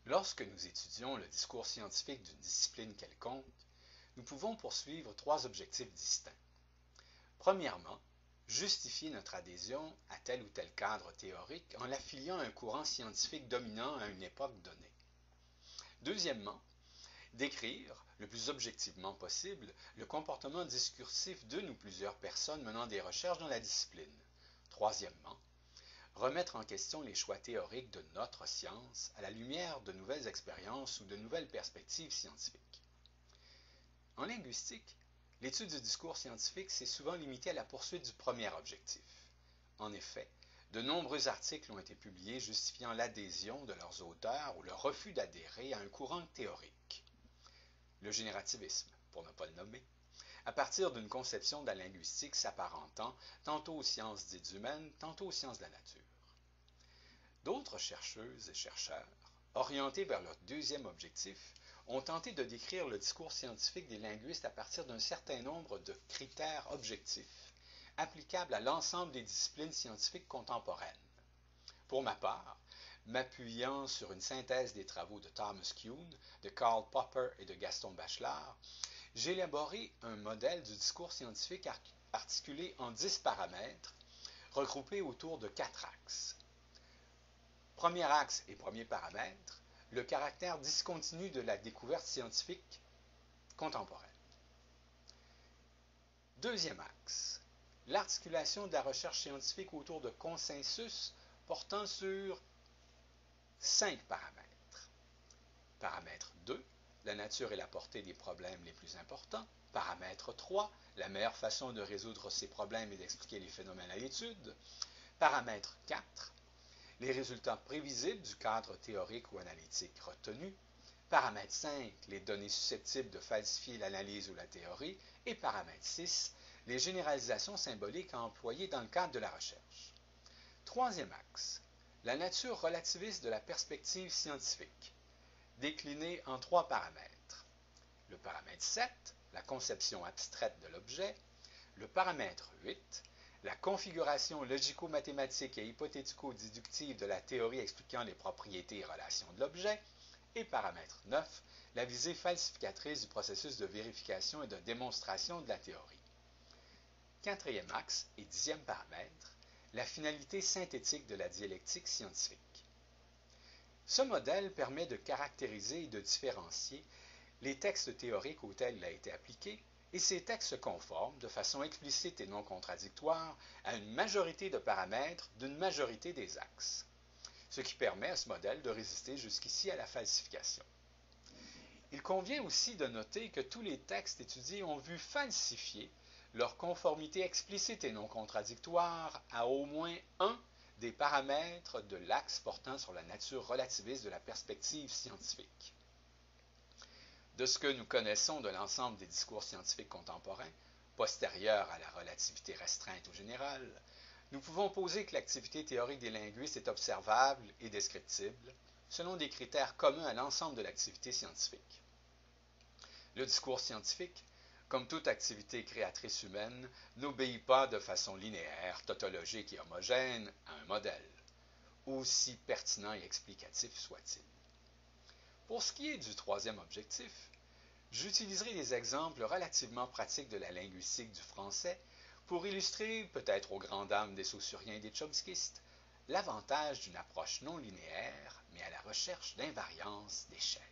Lorsque nous étudions le discours scientifique d'une discipline quelconque, nous pouvons poursuivre trois objectifs distincts. Premièrement, justifier notre adhésion à tel ou tel cadre théorique en l'affiliant à un courant scientifique dominant à une époque donnée. Deuxièmement, décrire, le plus objectivement possible, le comportement discursif d'une ou plusieurs personnes menant des recherches dans la discipline. Troisièmement, remettre en question les choix théoriques de notre science à la lumière de nouvelles expériences ou de nouvelles perspectives scientifiques. En linguistique, l'étude du discours scientifique s'est souvent limitée à la poursuite du premier objectif. En effet, de nombreux articles ont été publiés justifiant l'adhésion de leurs auteurs ou le refus d'adhérer à un courant théorique. Le générativisme, pour ne pas le nommer, à partir d'une conception de la linguistique s'apparentant tantôt aux sciences dites humaines, tantôt aux sciences de la nature. D'autres chercheuses et chercheurs, orientés vers leur deuxième objectif, ont tenté de décrire le discours scientifique des linguistes à partir d'un certain nombre de critères objectifs, applicables à l'ensemble des disciplines scientifiques contemporaines. Pour ma part, m'appuyant sur une synthèse des travaux de Thomas Kuhn, de Karl Popper et de Gaston Bachelard, j'ai élaboré un modèle du discours scientifique articulé en 10 paramètres, regroupés autour de 4 axes. Premier axe et premier paramètre, le caractère discontinu de la découverte scientifique contemporaine. Deuxième axe, l'articulation de la recherche scientifique autour de consensus portant sur 5 paramètres. Paramètre 2, la nature et la portée des problèmes les plus importants. Paramètre 3, la meilleure façon de résoudre ces problèmes et d'expliquer les phénomènes à l'étude. Paramètre 4, les résultats prévisibles du cadre théorique ou analytique retenu. Paramètre 5, les données susceptibles de falsifier l'analyse ou la théorie. Et paramètre 6, les généralisations symboliques à employer dans le cadre de la recherche. Troisième axe, la nature relativiste de la perspective scientifique, déclinée en 3 paramètres. Le paramètre 7, la conception abstraite de l'objet. Le paramètre 8, la configuration logico-mathématique et hypothético-déductive de la théorie expliquant les propriétés et relations de l'objet. Et paramètre 9, la visée falsificatrice du processus de vérification et de démonstration de la théorie. Quatrième axe et 10e paramètre, la finalité synthétique de la dialectique scientifique. Ce modèle permet de caractériser et de différencier les textes théoriques auxquels il a été appliqué, et ces textes se conforment, de façon explicite et non contradictoire, à une majorité de paramètres d'une majorité des axes, ce qui permet à ce modèle de résister jusqu'ici à la falsification. Il convient aussi de noter que tous les textes étudiés ont vu falsifier leur conformité explicite et non contradictoire à au moins un des paramètres de l'axe portant sur la nature relativiste de la perspective scientifique. De ce que nous connaissons de l'ensemble des discours scientifiques contemporains, postérieurs à la relativité restreinte ou générale, nous pouvons poser que l'activité théorique des linguistes est observable et descriptible, selon des critères communs à l'ensemble de l'activité scientifique. Le discours scientifique, comme toute activité créatrice humaine, n'obéit pas de façon linéaire, tautologique et homogène à un modèle, aussi pertinent et explicatif soit-il. Pour ce qui est du troisième objectif, j'utiliserai des exemples relativement pratiques de la linguistique du français pour illustrer, peut-être aux grandes dames des saussuriens et des chomskystes, l'avantage d'une approche non linéaire, mais à la recherche d'invariance d'échelle.